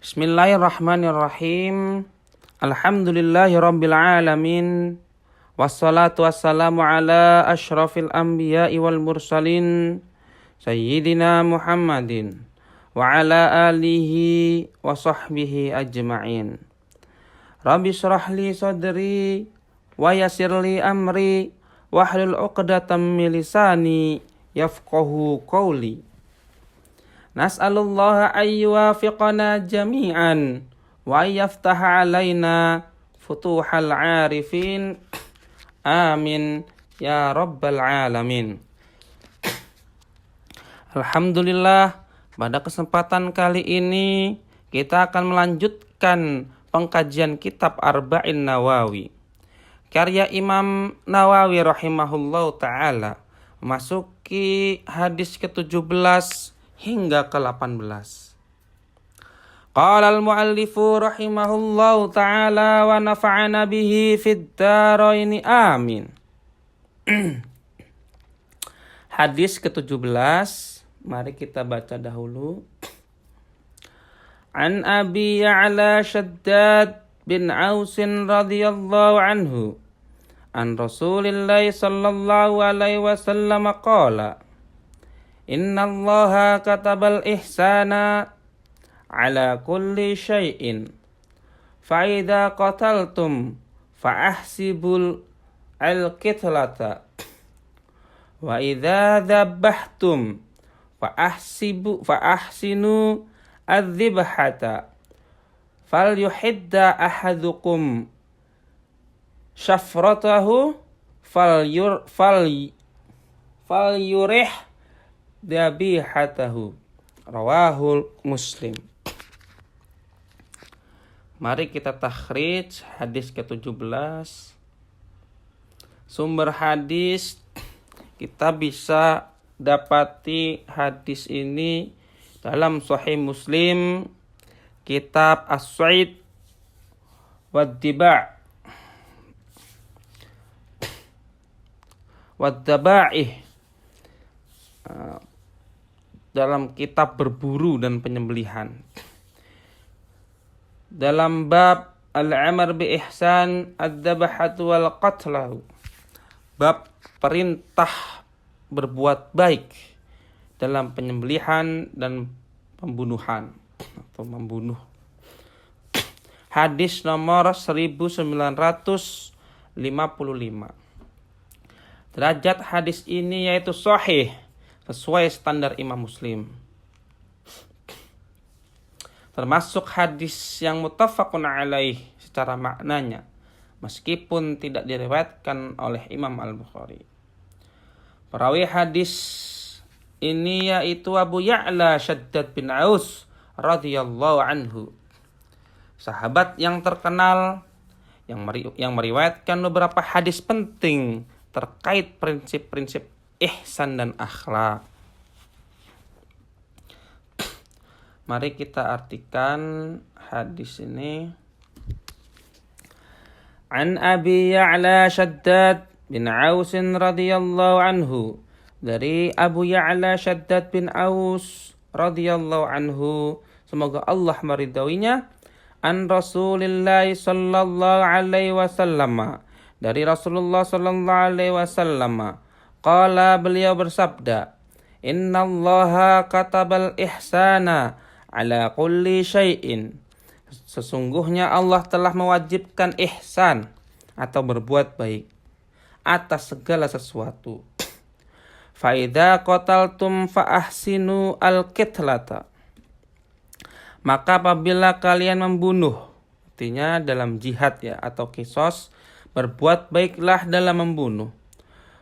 Bismillahirrahmanirrahim. Alhamdulillahirabbil alamin. Wassalatu wassalamu ala asyrafil anbiya'i wal mursalin sayyidina Muhammadin wa ala alihi wa sahbihi ajma'in. Rabbi shrah li sadri wa yassir li amri wahlul 'uqdatam min lisani yafqahu qawli. Nas'alullaha ayyuwafiqana jami'an wa yaftaha alaina futuhal arifin. Amin ya rabbal alamin. Alhamdulillah, pada kesempatan kali ini kita akan melanjutkan pengkajian kitab Arba'in Nawawi, karya Imam Nawawi rahimahullahu ta'ala, memasuki hadis ke-17 hingga ke-18. Qala al-muallifu rahimahullahu ta'ala wa nafa'ana bihi fid dharaini amin. Hadis ke-17, mari kita baca dahulu. An Abi Ya'la Shaddad bin Aus radhiyallahu anhu an Rasulillah sallallahu alaihi wasallam qala: Inna Allaha katabal ihsana ala kulli syai'in fa idza qataltum fa ahsibul al-qitlata wa idza dhabbahtum fa ahsinu adh-dhibhata falyuhidda ahadukum syafratahu falyurih dabihatahu. Rawahul Muslim. Mari kita takhrij hadis ke-17. Sumber hadis kita bisa dapati hadis ini dalam Sahih Muslim, kitab As-Said wad-Diba' wad-Daba'ih, dalam kitab berburu dan penyembelihan, dalam bab al-amr bi ihsan ad-dabhatu wal qatlahu, bab perintah berbuat baik dalam penyembelihan dan pembunuhan atau membunuh. Hadis nomor 1955. Derajat hadis ini yaitu sahih, sesuai standar Imam Muslim. Termasuk hadis yang muttafaqun alaih secara maknanya, meskipun tidak diriwayatkan oleh Imam Al-Bukhari. Perawi hadis ini yaitu Abu Ya'la Shaddad bin Aus radhiyallahu anhu, sahabat yang terkenal yang meriwayatkan beberapa hadis penting terkait prinsip-prinsip ihsan dan akhlak. Mari kita artikan hadis ini. An Abi Ya'la Shaddad bin Aus radhiyallahu anhu, dari Abu Ya'la Shaddad bin Aus radhiyallahu anhu, semoga Allah meridhoinya, an Rasulillah sallallahu alaihi wasallam, dari Rasulullah sallallahu alaihi wasallam. Qala, beliau bersabda, Innallaha katabal ihsana ala kulli syai'in. Sesungguhnya Allah telah mewajibkan ihsan atau berbuat baik atas segala sesuatu. Fa idza qataltum fa ahsinu al-qitlata. Maka apabila kalian membunuh, artinya dalam jihad ya atau qisas, berbuat baiklah dalam membunuh.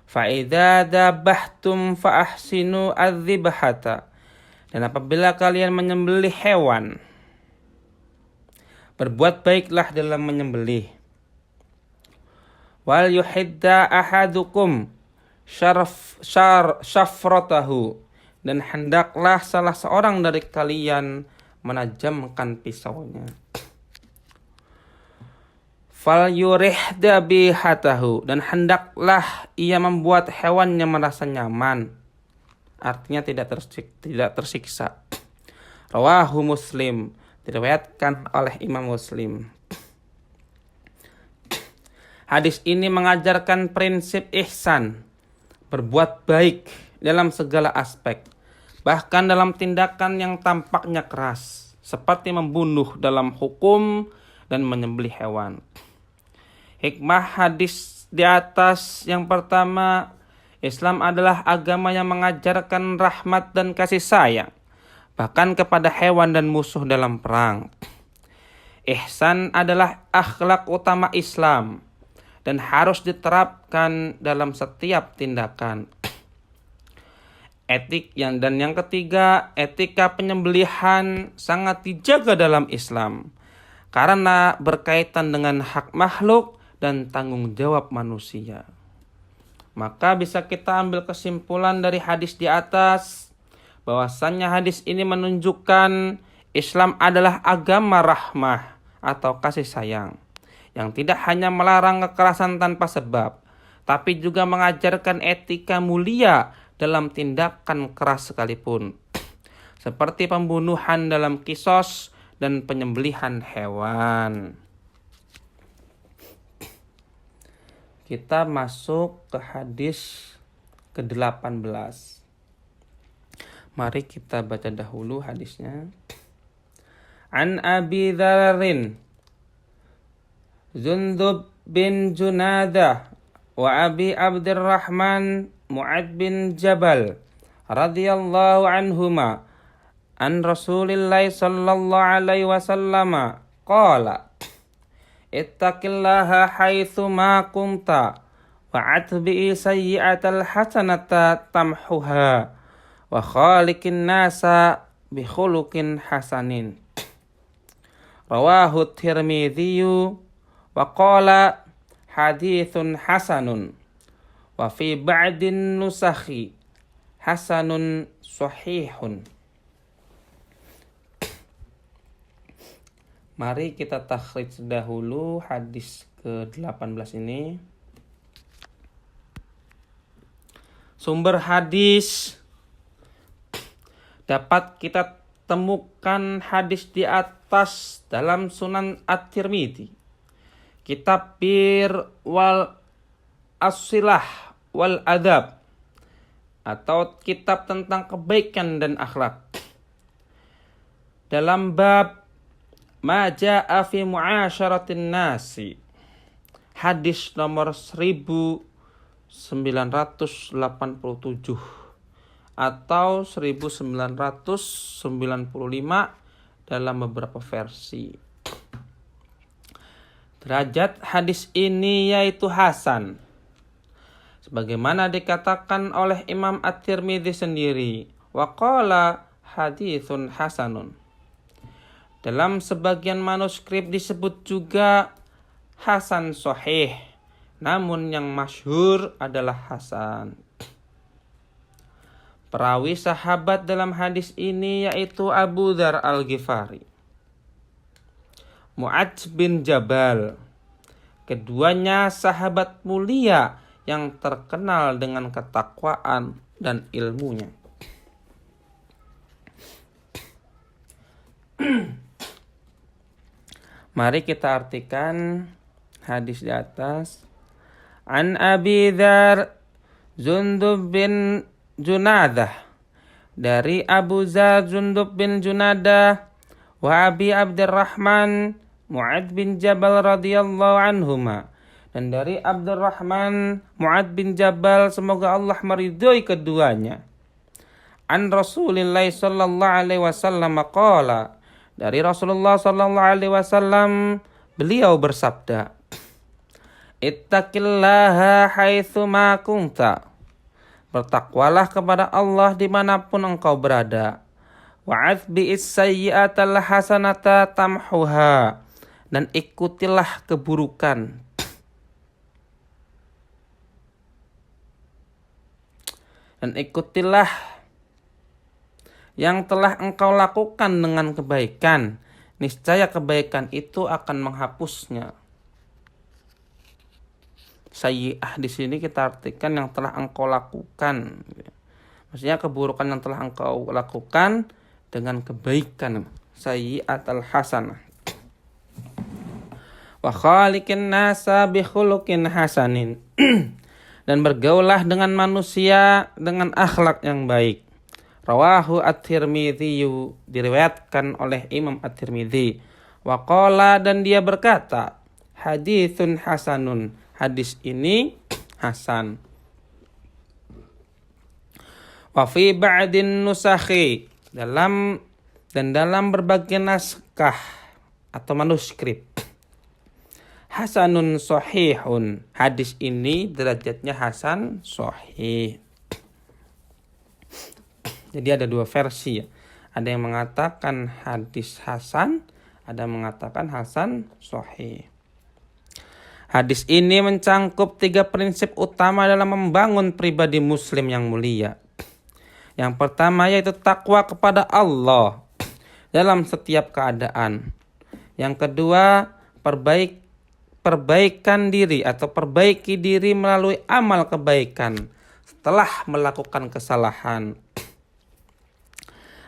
Fa idza dabahtum fa ahsinu adz-dzibhata. Dan apabila kalian menyembelih hewan, berbuat baiklah dalam menyembelih. Wal yuhidda ahadukum syafratahu. Dan hendaklah salah seorang dari kalian menajamkan pisaunya. Fal yurih dabihatahu, dan hendaklah ia membuat hewannya merasa nyaman, artinya tidak tersiksa. Rawahu Muslim, Diriwayatkan oleh Imam Muslim. Hadis ini mengajarkan prinsip ihsan, berbuat baik dalam segala aspek, bahkan dalam tindakan yang tampaknya keras, seperti membunuh dalam hukum dan menyembelih hewan. Hikmah hadis di atas yang pertama, Islam adalah agama yang mengajarkan rahmat dan kasih sayang, bahkan kepada hewan dan musuh dalam perang. Ihsan adalah akhlak utama Islam dan harus diterapkan dalam setiap tindakan. Yang ketiga, etika penyembelihan sangat dijaga dalam Islam karena berkaitan dengan hak makhluk dan tanggung jawab manusia. Maka bisa kita ambil kesimpulan dari hadis di atas bahwasannya hadis ini menunjukkan Islam adalah agama rahmah atau kasih sayang yang tidak hanya melarang kekerasan tanpa sebab, tapi juga mengajarkan etika mulia dalam tindakan keras sekalipun, seperti pembunuhan dalam qisas dan penyembelihan hewan. Kita masuk ke hadis ke-18. Mari kita baca dahulu hadisnya. An Abi Dzarrin Jundub bin Junadah wa Abi Abdurrahman Mu'ad bin Jabal radhiyallahu anhuma an Rasulillah sallallahu alaihi wasallam qala ittaqillaha haitsu ma kunta wa atbi'i sayyi'atal hasanata tamhuha wa khaliqin nasa bi khuluqin hasanin. Rawahu Tirmidzi wa qala haditsun hasanun wa fi ba'din nusakhi hasanun sahihun. Mari kita takhrij dahulu hadis ke-18 ini. Sumber hadis dapat kita temukan hadis di atas dalam Sunan At-Tirmidzi, Kitab Bir wal As-Silah wal Adab, atau kitab tentang kebaikan dan akhlak, dalam bab Ma ja'a fi mu'asyaratin nasi, hadis nomor 1987 atau 1995 dalam beberapa versi. Derajat hadis ini yaitu hasan, sebagaimana dikatakan oleh Imam At-Tirmidzi sendiri, wa qala haditsun hasanun. Dalam sebagian manuskrip disebut juga hasan sahih, namun yang masyhur adalah hasan. Perawi sahabat dalam hadis ini yaitu Abu Dzar Al-Ghifari, Mu'ad bin Jabal. Keduanya sahabat mulia yang terkenal dengan ketakwaan dan ilmunya. Mari kita artikan hadis di atas. An Abi Dzar Jundub bin Junadah, dari Abu Dzar Jundub bin Junadah, wa Abi Abdurrahman Mu'ad bin Jabal radhiyallahu anhuma, dan dari Abdurrahman Mu'ad bin Jabal, semoga Allah meridhoi keduanya. An Rasulillah sallallahu alaihi wasallam qala, dari Rasulullah sallallahu alaihi wasallam beliau bersabda, ittaqillaha haitsu ma kunta, bertakwalah kepada Allah dimanapun engkau berada. Wa'atbi'is sayyi'atal hasanata tamhuha, dan ikutilah keburukan yang telah engkau lakukan dengan kebaikan, niscaya kebaikan itu akan menghapusnya. Sayyi'ah di sini kita artikan yang telah engkau lakukan. Maksudnya keburukan yang telah engkau lakukan dengan kebaikan. sayyi'atal hasanah. Wa khaliqin nasa bi khuluqin hasanin. Dan bergaulah dengan manusia dengan akhlak yang baik. Rawahu At-Tirmidzi, diriwayatkan oleh Imam At-Tirmidzi. Wa qala, dan dia berkata, haditsun hasanun, hadis ini hasan. Wa fi ba'din nusakhi, dalam berbagai naskah atau manuskrip, hasanun sahihun, hadis ini derajatnya hasan sahih. Jadi ada dua versi ya. Ada yang mengatakan hadis hasan, ada yang mengatakan hasan sahih. Hadis ini mencangkup 3 prinsip utama dalam membangun pribadi muslim yang mulia. Yang pertama yaitu takwa kepada Allah dalam setiap keadaan. Yang kedua, perbaikan diri atau perbaiki diri melalui amal kebaikan setelah melakukan kesalahan.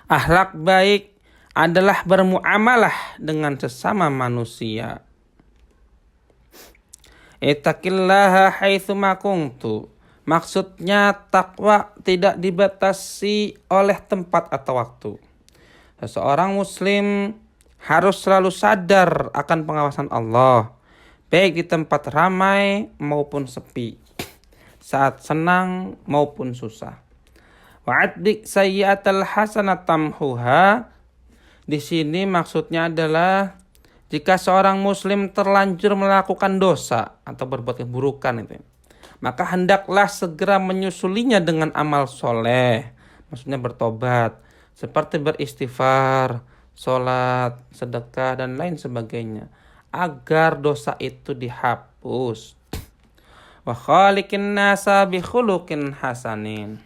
Akhlak baik adalah bermuamalah dengan sesama manusia. Ittaqillaha haitsuma kuntu. Maksudnya takwa tidak dibatasi oleh tempat atau waktu. Seseorang muslim harus selalu sadar akan pengawasan Allah, baik di tempat ramai maupun sepi, saat senang maupun susah. Wa'addik sayyi'atal hasanat tamhuha. Di sini maksudnya adalah jika seorang muslim terlanjur melakukan dosa atau berbuat keburukan itu, maka hendaklah segera menyusulinya dengan amal soleh. Maksudnya bertobat, seperti beristighfar, sholat, sedekah, dan lain sebagainya, agar dosa itu dihapus. Wa khaliqin nasa bi khuluqin hasanin.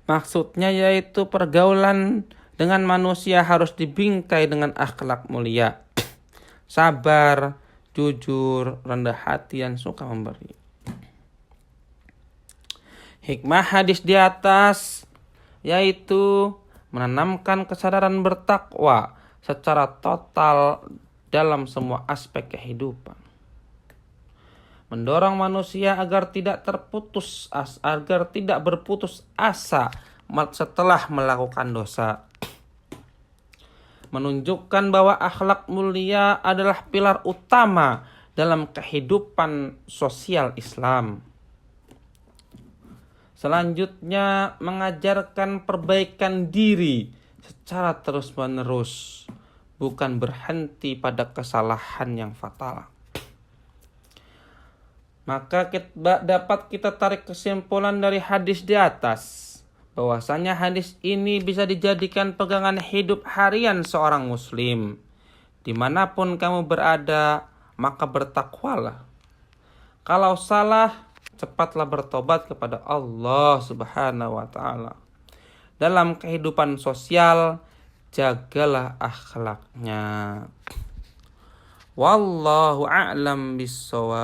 Maksudnya yaitu pergaulan dengan manusia harus dibingkai dengan akhlak mulia, sabar, jujur, rendah hati, dan suka memberi. Hikmah hadis di atas yaitu menanamkan kesadaran bertakwa secara total dalam semua aspek kehidupan. Mendorong manusia agar tidak berputus asa setelah melakukan dosa. Menunjukkan bahwa akhlak mulia adalah pilar utama dalam kehidupan sosial Islam. Selanjutnya, mengajarkan perbaikan diri secara terus-menerus, bukan berhenti pada kesalahan yang fatal. Maka dapat kita tarik kesimpulan dari hadis di atas, bahwasanya hadis ini bisa dijadikan pegangan hidup harian seorang muslim. Dimanapun kamu berada, maka bertakwalah. Kalau salah, cepatlah bertobat kepada Allah Subhanahu wa ta'ala. Dalam kehidupan sosial, jagalah akhlaknya. Wallahu a'lam bissawab.